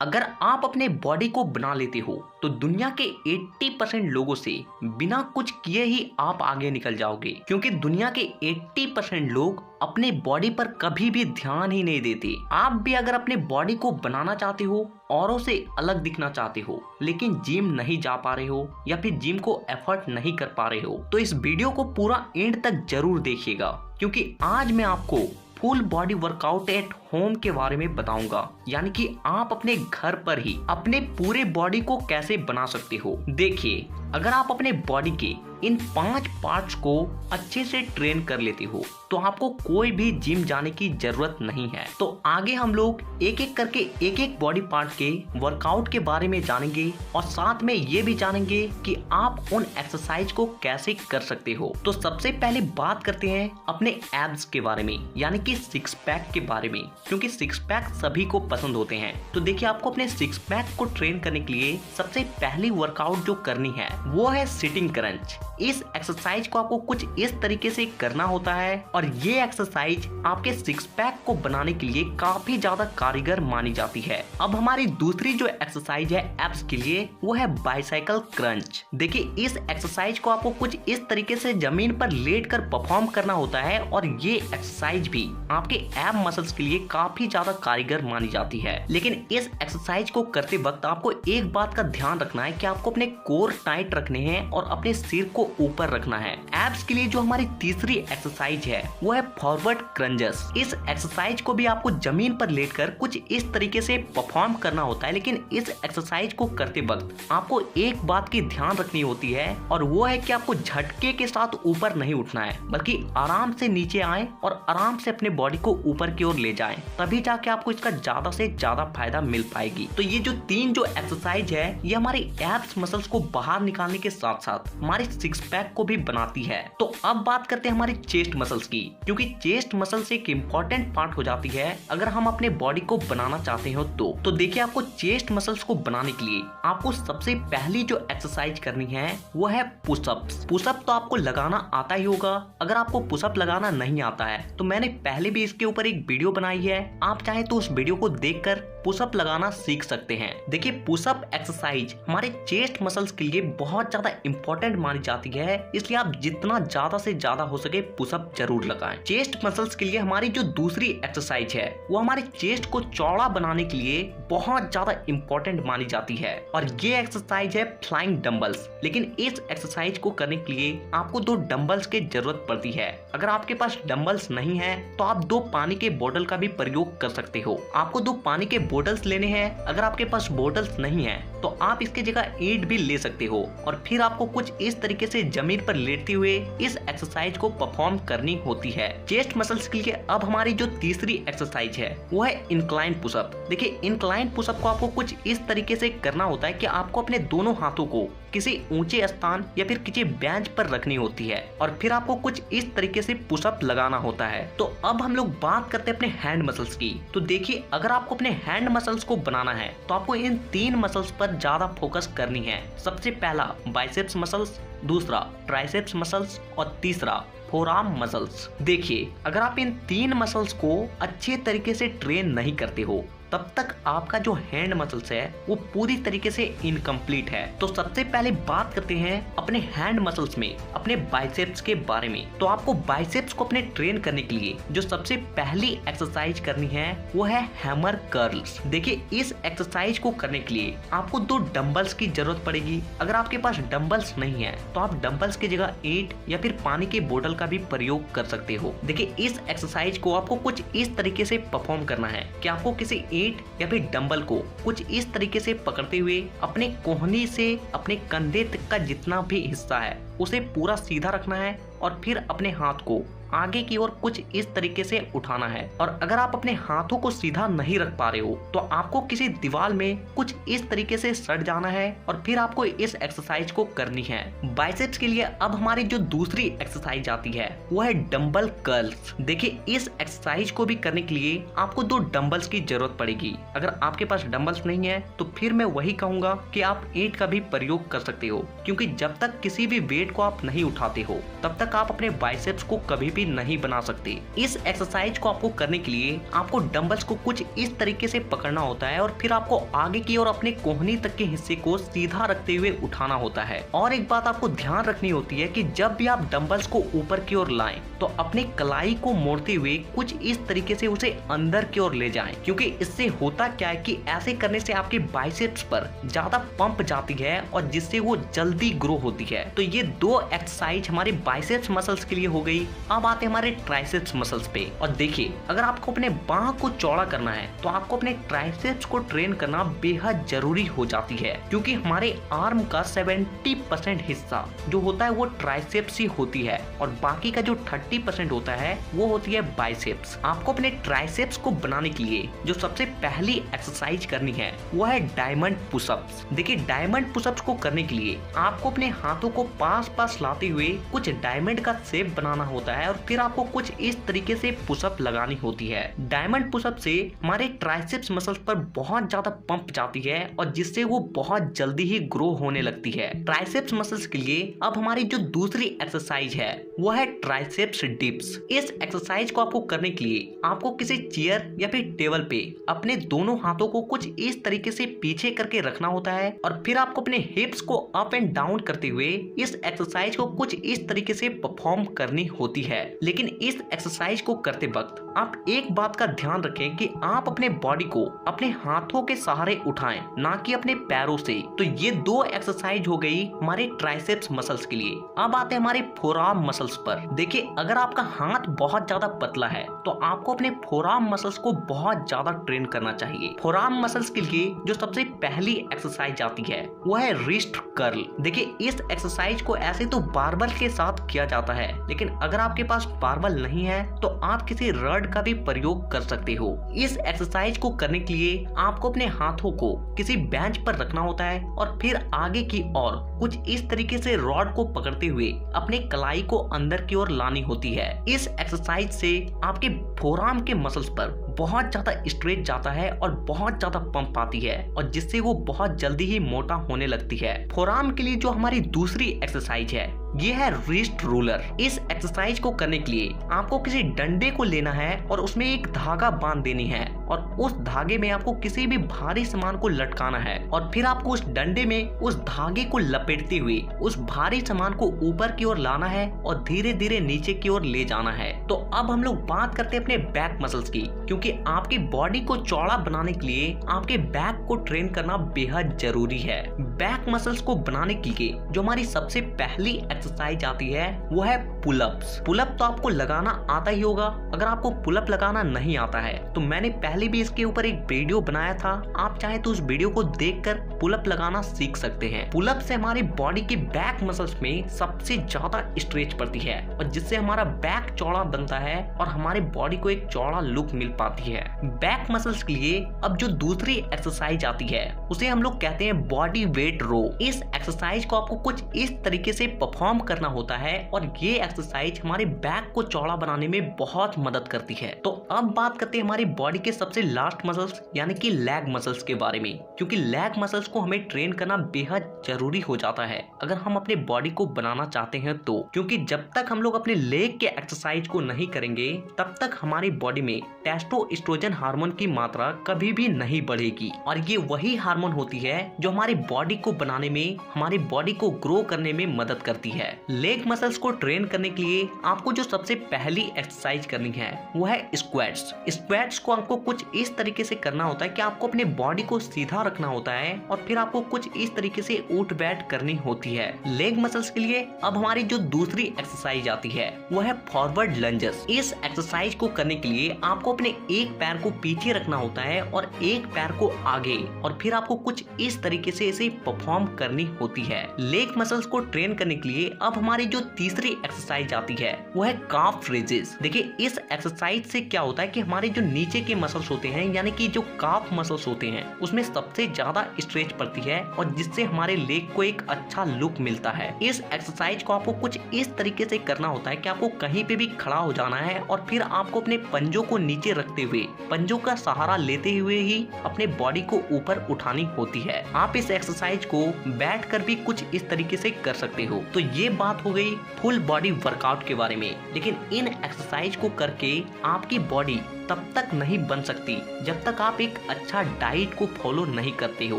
अगर आप अपने बॉडी को बना लेते हो तो दुनिया के 80% लोगों से बिना कुछ किए ही आप आगे निकल जाओगे, क्योंकि दुनिया के 80% लोग अपने बॉडी पर कभी भी ध्यान ही नहीं देते। आप भी अगर अपने बॉडी को बनाना चाहते हो, औरों से अलग दिखना चाहते हो, लेकिन जिम नहीं जा पा रहे हो या फिर जिम को एफर्ट नहीं कर पा रहे हो, तो इस वीडियो को पूरा एंड तक जरूर देखिएगा, क्योंकि आज मैं आपको full body workout at home के बारे में बताऊंगा। यानी कि आप अपने घर पर ही अपने पूरे बॉडी को कैसे बना सकते हो। देखिए, अगर आप अपने बॉडी के इन 5 पार्ट्स को अच्छे से ट्रेन कर लेते हो तो आपको कोई भी जिम जाने की जरूरत नहीं है। तो आगे हम लोग एक एक करके एक एक बॉडी पार्ट के वर्कआउट के बारे में जानेंगे और साथ में ये भी जानेंगे कि आप उन एक्सरसाइज को कैसे कर सकते हो। तो सबसे पहले बात करते हैं अपने एब्स के बारे में, यानी कि सिक्स पैक के बारे में, क्योंकि सिक्स पैक सभी को पसंद होते हैं। तो देखिए, आपको अपने सिक्स पैक को ट्रेन करने के लिए सबसे पहली वर्कआउट जो करनी है वो है सिटिंग क्रंच। इस एक्सरसाइज को आपको कुछ इस तरीके से करना होता है और ये एक्सरसाइज आपके सिक्स पैक को बनाने के लिए काफी ज्यादा कारगर मानी जाती है। अब हमारी दूसरी जो एक्सरसाइज है एब्स के लिए वो है बाइसाइकिल क्रंच। देखिए, इस एक्सरसाइज को आपको कुछ इस तरीके से जमीन पर लेट कर परफॉर्म करना होता है और ये एक्सरसाइज भी आपके एब मसल्स के लिए काफी ज्यादा कारगर मानी जाती है। लेकिन इस एक्सरसाइज को करते वक्त आपको एक बात का ध्यान रखना है कि आपको अपने कोर टाइट रखने हैं और अपने सिर को ऊपर रखना है। एब्स के लिए जो हमारी तीसरी एक्सरसाइज है वो है फॉरवर्ड क्रंचेस। इस एक्सरसाइज को भी आपको जमीन पर लेटकर कुछ इस तरीके से परफॉर्म करना होता है, लेकिन इस एक्सरसाइज को करते वक्त आपको एक बात की ध्यान रखनी होती है और वो है कि आपको झटके के साथ ऊपर नहीं उठना है, बल्कि आराम से नीचे आए और आराम से अपने बॉडी को ऊपर की ओर ले जाएं, तभी जाके आपको इसका ज्यादा से ज्यादा फायदा मिल पाएगी। तो ये जो 3 जो एक्सरसाइज है ये हमारे एब्स मसल्स को बाहर निकालने के साथ साथ हमारे सिक्स पैक को भी बनाती है। तो अब बात करते हैं हमारी चेस्ट मसल्स की, क्योंकि चेस्ट मसल्स एक इम्पोर्टेंट पार्ट हो जाती है अगर हम अपने बॉडी को बनाना चाहते हो तो देखिए, आपको चेस्ट मसल्स को बनाने के लिए आपको सबसे पहली जो एक्सरसाइज करनी है वो है पुशअप्स। पुशअप तो आपको लगाना आता ही होगा। अगर आपको पुशअप लगाना नहीं आता है तो मैंने पहले भी इसके ऊपर एक वीडियो बनाई है, आप चाहे तो उस वीडियो को देखकर पुशअप लगाना सीख सकते हैं। देखिए, पुशअप एक्सरसाइज हमारे चेस्ट मसल्स के लिए बहुत ज्यादा इंपॉर्टेंट मानी जाती है, इसलिए आप जितना ज्यादा से ज्यादा हो सके पुशअप जरूर लगाएं। चेस्ट मसल्स के लिए हमारी जो दूसरी एक्सरसाइज है वो हमारे चेस्ट को चौड़ा बनाने के लिए बहुत ज्यादा इंपॉर्टेंट मानी जाती है और ये एक्सरसाइज है फ्लाइंग डंबल्स। लेकिन इस एक्सरसाइज को करने के लिए आपको 2 डंबल्स की जरूरत पड़ती है। अगर आपके पास डंबल्स नहीं है तो आप 2 पानी के बोतल का भी प्रयोग कर सकते हो। आपको 2 पानी के बोतल्स लेने हैं। अगर आपके पास बोतल्स नहीं है तो आप इसके जगह ईंट भी ले सकते हो और फिर आपको कुछ इस तरीके से जमीन पर लेटते हुए इस एक्सरसाइज को परफॉर्म करनी होती है। चेस्ट मसल्स के लिए अब हमारी जो तीसरी एक्सरसाइज है वो है इंक्लाइन पुशअप। देखिए, इंक्लाइन पुशअप को आपको कुछ इस तरीके से करना होता है कि आपको अपने दोनों हाथों को किसी ऊंचे स्थान या फिर किसी बेंच पर रखनी होती है और फिर आपको कुछ इस तरीके से पुशअप लगाना होता है। तो अब हम लोग बात करते हैं अपने हैंड मसल्स की। तो देखिए, अगर आपको अपने हैंड मसल्स को बनाना है तो आपको इन 3 मसल्स पर ज्यादा फोकस करनी है। सबसे पहला बाइसेप्स मसल्स, दूसरा ट्राइसेप्स मसल्स और तीसरा फोरआर्म मसल्स। देखिए, अगर आप इन 3 मसल्स को अच्छे तरीके से ट्रेन नहीं करते हो तब तक आपका जो हैंड मसल्स है वो पूरी तरीके से इनकम्प्लीट है। तो सबसे पहले बात करते हैं अपने हैंड मसल्स में अपने बाइसेप्स के बारे में। तो आपको बाइसेप्स को अपने ट्रेन करने के लिए जो सबसे पहली एक्सरसाइज करनी है वो है हैमर कर्ल्स। देखिए, इस एक्सरसाइज को करने के लिए आपको 2 डंबल्स की जरूरत पड़ेगी। अगर आपके पास डंबल्स नहीं है तो आप डंबल्स की जगह ईंट या फिर पानी के बोतल का भी प्रयोग कर सकते हो। देखिए, इस एक्सरसाइज को आपको कुछ इस तरीके से परफॉर्म करना है कि आपको किसी ईंट या फिर डंबल को कुछ इस तरीके से पकड़ते हुए अपने कोहनी से अपने कंधे तक का जितना भी हिस्सा है उसे पूरा सीधा रखना है और फिर अपने हाथ को आगे की ओर कुछ इस तरीके से उठाना है। और अगर आप अपने हाथों को सीधा नहीं रख पा रहे हो तो आपको किसी दीवार में कुछ इस तरीके से सट जाना है और फिर आपको इस एक्सरसाइज को करनी है। बाइसेप्स के लिए अब हमारी जो दूसरी एक्सरसाइज आती है वो है डंबल कर्ल्स। देखिए, इस एक्सरसाइज को भी करने के लिए आपको 2 डंबल्स की जरूरत पड़ेगी। अगर आपके पास डंबल्स नहीं है तो फिर मैं वही कहूंगा कि आप ईंट का भी प्रयोग कर सकते हो, क्योंकि जब तक किसी भी वेट को आप नहीं उठाते हो तब तक आप अपने बाइसेप्स को कभी भी कभी नहीं बना सकते। इस एक्सरसाइज को आपको करने के लिए आपको डंबल्स को कुछ इस तरीके से पकड़ना होता है और फिर आपको आगे की ओर अपने कोहनी तक के हिस्से को सीधा रखते हुए उठाना होता है। और एक बात आपको ध्यान रखनी होती है कि जब भी आप डंबल्स को ऊपर की ओर लाएं तो अपने कलाई को मोड़ते हुए कुछ इस तरीके से उसे अंदर की ओर ले जाएं, क्योंकि इससे होता क्या है कि ऐसे करने से आपके बाइसेप्स पर ज्यादा पंप जाती है और जिससे वो जल्दी ग्रो होती है। तो ये दो एक्सरसाइज हमारे बाइसेप्स मसल्स के लिए हो गई। अब आते हैं हमारे ट्राइसेप्स मसल्स पे। और देखिए, अगर आपको अपने बाह को चौड़ा करना है तो आपको अपने ट्राइसेप्स को ट्रेन करना बेहद जरूरी हो जाती है, क्योंकि हमारे आर्म का 70% हिस्सा जो होता है वो ट्राइसेप्स ही होती है और बाकी का जो 30% होता है वो होती है बाइसेप्स। आपको अपने ट्राइसेप्स को बनाने के लिए जो सबसे पहली एक्सरसाइज करनी है वो है डायमंड पुशअप्स। देखिए, डायमंड पुशअप्स को करने के लिए आपको अपने हाथों को पास पास लाते हुए कुछ डायमंड का शेप बनाना होता है और फिर आपको कुछ इस तरीके से पुशअप लगानी होती है। डायमंड पुशअप से हमारे ट्राइसेप्स मसल्स पर बहुत ज्यादा पंप जाती है और जिससे वो बहुत जल्दी ही ग्रो होने लगती है। ट्राइसेप्स मसल्स के लिए अब हमारी जो दूसरी एक्सरसाइज है वो है ट्राइसेप्स डिप्स। इस एक्सरसाइज को आपको करने के लिए आपको किसी चेयर या फिर टेबल पे अपने दोनों हाथों को कुछ इस तरीके से पीछे करके रखना होता है और फिर आपको अपने हिप्स को अप एंड डाउन करते हुए इस एक्सरसाइज को कुछ इस तरीके से परफॉर्म करनी होती है। लेकिन इस एक्सरसाइज को करते वक्त आप एक बात का ध्यान रखें कि आप अपने बॉडी को अपने हाथों के सहारे उठाएं, ना कि अपने पैरों से। तो ये दो एक्सरसाइज हो गई हमारे ट्राइसेप्स मसल्स के लिए। अब आते हैं हमारे फोरआर्म मसल्स पर। देखिए, अगर आपका हाथ बहुत ज्यादा पतला है तो आपको अपने फोरआर्म मसल्स को बहुत ज्यादा ट्रेन करना चाहिए। फोरआर्म मसल्स के लिए जो सबसे पहली एक्सरसाइज आती है वो है रिस्ट कर्ल। देखिए, इस एक्सरसाइज को ऐसे तो बारबल के साथ किया जाता है, लेकिन अगर आपके पास बारबल नहीं है तो आप किसी रड का भी प्रयोग कर सकते हो। इस एक्सरसाइज को करने के लिए आपको अपने हाथों को किसी बेंच पर रखना होता है और फिर आगे की ओर कुछ इस तरीके से रॉड को पकड़ते हुए अपने कलाई को अंदर की ओर लानी होती है। इस एक्सरसाइज से आपके फोरआर्म के मसल्स पर बहुत ज्यादा स्ट्रेच जाता है और बहुत ज्यादा पंप आती है और जिससे वो बहुत जल्दी ही मोटा होने लगती है। फोरआर्म के लिए जो हमारी दूसरी एक्सरसाइज है ये है रिस्ट रोलर। इस एक्सरसाइज को करने के लिए आपको किसी डंडे को लेना है और उसमें एक धागा बांध देनी है और उस धागे में आपको किसी भी भारी सामान को लटकाना है और फिर आपको उस डंडे में उस धागे को लपेटते हुए उस भारी सामान को ऊपर की ओर लाना है और धीरे धीरे नीचे की ओर ले जाना है। तो अब हम लोग बात करते हैं अपने बैक मसल्स की, क्योंकि आपकी बॉडी को चौड़ा बनाने के लिए आपके बैक को ट्रेन करना बेहद जरूरी है। बैक मसल्स को बनाने के लिए जो हमारी सबसे पहली एक्सरसाइज आती है वो है पुलअप्स। पुलअप तो आपको लगाना आता ही होगा। अगर आपको पुलअप लगाना नहीं आता है तो मैंने पहले भी इसके ऊपर एक वीडियो बनाया था, आप चाहे तो उस वीडियो को देखकर पुलअप लगाना सीख सकते हैं। पुलअप से हमारी बॉडी के बैक मसल्स में सबसे ज्यादा स्ट्रेच पड़ती है और जिससे हमारा बैक चौड़ा बनता है और हमारे बॉडी को एक चौड़ा लुक मिल पाती है। बैक मसल्स के लिए अब जो दूसरी एक्सरसाइज आती है उसे हम लोग कहते हैं बॉडी वेट रो। इस एक्सरसाइज को आपको कुछ इस तरीके से परफॉर्म करना होता है और ये एक्सरसाइज हमारे बैक को चौड़ा बनाने में बहुत मदद करती है। तो अब बात करते हैं हमारी बॉडी के सबसे लास्ट मसल्स यानी कि लेग मसल्स के बारे में, क्योंकि लेग मसल्स को हमें ट्रेन करना बेहद जरूरी हो जाता है अगर हम अपने बॉडी को बनाना चाहते हैं तो, क्योंकि जब तक हम लोग अपने लेग के एक्सरसाइज को नहीं करेंगे तब तक हमारी बॉडी में टेस्टोस्टेरोन हार्मोन की मात्रा कभी भी नहीं बढ़ेगी और ये वही हार्मोन होती है जो हमारी बॉडी को बनाने में, हमारी बॉडी को ग्रो करने में मदद करती है। लेग मसल्स को ट्रेन करने के लिए आपको जो सबसे पहली एक्सरसाइज करनी है वो है स्क्वाट्स। स्क्वाट्स को आपको कुछ इस तरीके से करना होता है कि आपको अपने बॉडी को सीधा रखना होता है और फिर आपको कुछ इस तरीके से उठ बैठ करनी होती है। लेग मसल्स के लिए अब हमारी जो दूसरी एक्सरसाइज आती है वो है फॉरवर्ड लंजेस। इस एक्सरसाइज को करने के लिए आपको अपने एक पैर को पीछे रखना होता है और एक पैर को आगे और फिर आपको कुछ इस तरीके से इसे परफॉर्म करनी होती है। लेग मसल्स को ट्रेन करने के लिए अब हमारी जो तीसरी एक्सरसाइज आती है वो है काफ रेजेस। देखिए, इस एक्सरसाइज से क्या होता है कि हमारे जो नीचे के मसल्स मसल्स होते हैं यानी कि जो काफ मसल्स होते हैं उसमें सबसे ज्यादा स्ट्रेच पड़ती है और जिससे हमारे लेग को एक अच्छा लुक मिलता है। इस एक्सरसाइज को आपको कुछ इस तरीके से करना होता है कि आपको कहीं पे भी खड़ा हो जाना है और फिर आपको अपने पंजों को नीचे रखते हुए, पंजों का सहारा लेते हुए ही अपने बॉडी को ऊपर उठानी होती है। आप इस एक्सरसाइज को बैठकर भी कुछ इस तरीके से कर सकते हो। तो ये बात हो गई फुल बॉडी वर्कआउट के बारे में, लेकिन इन एक्सरसाइज को करके आपकी बॉडी तब तक नहीं बन सकती जब तक आप एक अच्छा डाइट को फॉलो नहीं करते हो,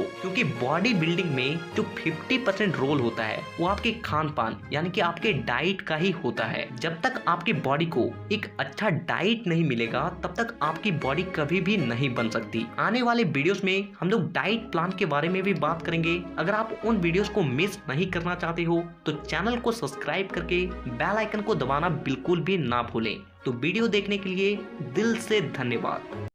क्योंकि बॉडी बिल्डिंग में जो 50% रोल होता है वो आपके खान पान यानी कि आपके डाइट का ही होता है। जब तक आपकी बॉडी को एक अच्छा डाइट नहीं मिलेगा तब तक आपकी बॉडी कभी भी नहीं बन सकती। आने वाले वीडियोस में हम लोग डाइट प्लान के बारे में भी बात करेंगे। अगर आप उन वीडियोस को मिस नहीं करना चाहते हो तो चैनल को सब्सक्राइब करके बेल आइकन को दबाना बिल्कुल भी ना भूलें। तो वीडियो देखने के लिए दिल से धन्यवाद।